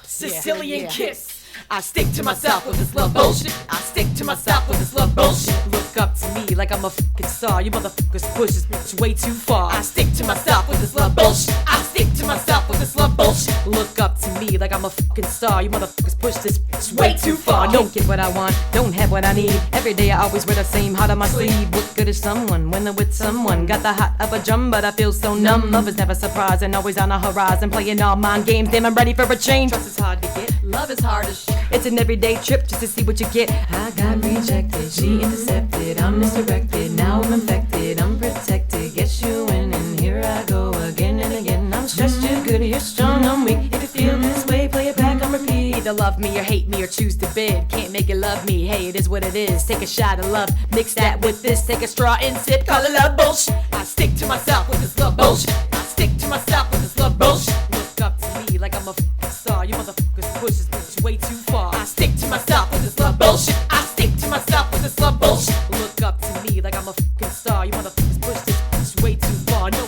Sicilian kiss. I stick to myself with this love bullshit. I stick to myself with this love bullshit. Look up to me like I'm a fucking star. You motherfuckers push this bitch way too far. I stick to myself with this love bullshit. I stick to myself with this love bullshit. Look up to me like I'm a fucking star. You motherfuckers push this bitch way too far. Don't get what I want, don't have what I need. Every day I always wear the same heart on my sleeve. What good is someone when they're with someone? Got the hot of a drum, but I feel so numb. Love is never surprising, always on the horizon. Playing all mind games, damn I'm ready for a change. Trust is hard to get, Love is hard as shit. it's an everyday trip just to see what you get. I got rejected, she intercepted, I'm misdirected. Now I'm infected, I'm protected. Guess you win and here I go again and again. I'm stressed, you're good, you're strong, I'm weak. If you feel this way, play it back on repeat. Either love me or hate me or choose to bid. Can't make it love me, hey, it is what it is. Take a shot of love, mix that with this. Take a straw and sip, call it love bullshit. I stick to myself with this love bullshit. I stick to myself with this love bullshit. Look up to me like I'm a fucking star. You motherfuckers push this bitch way too far. I stick to myself with this love bullshit. I stick to myself with this love bullshit. Look up to me like I'm a fucking star. You motherfuckers push this bitch way too far. No,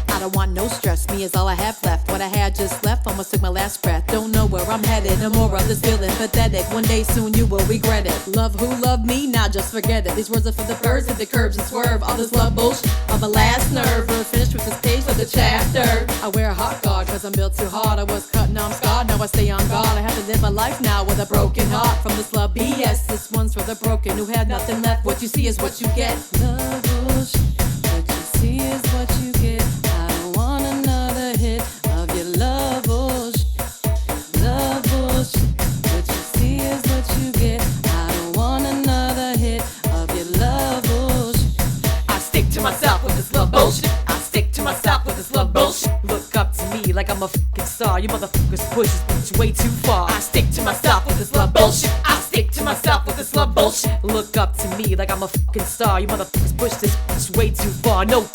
I don't want no stress, me is all I have left. What I had just left, almost took my last breath. Don't know where I'm headed, no more of this feeling pathetic. One day soon you will regret it. Love who loved me, now just forget it. These words are for the birds, hit the curbs and swerve. All this love bullshit on my last nerve. We're finished with this page of the chapter. I wear a heart guard cause I'm built too hard. I was cut, now I'm scarred, now I stay on guard. I have to live my life now with a broken heart. From this love BS, this one's for the broken who had nothing left. What you see is what you get. Love bullshit, what you see is what you get. I don't want another hit of your love bullshit. Love bullshit, what you see is what you get. I don't want another hit of your love bullshit. I stick to myself with this love bullshit. I stick to myself with this love bullshit. Look up to me like I'm a fucking star. You motherfuckers push this bitch way too far. I stick to myself with this love bullshit. I stick to myself with this love bullshit. Look up to me like I'm a fucking star. You motherfuckers push this bitch way too far. No.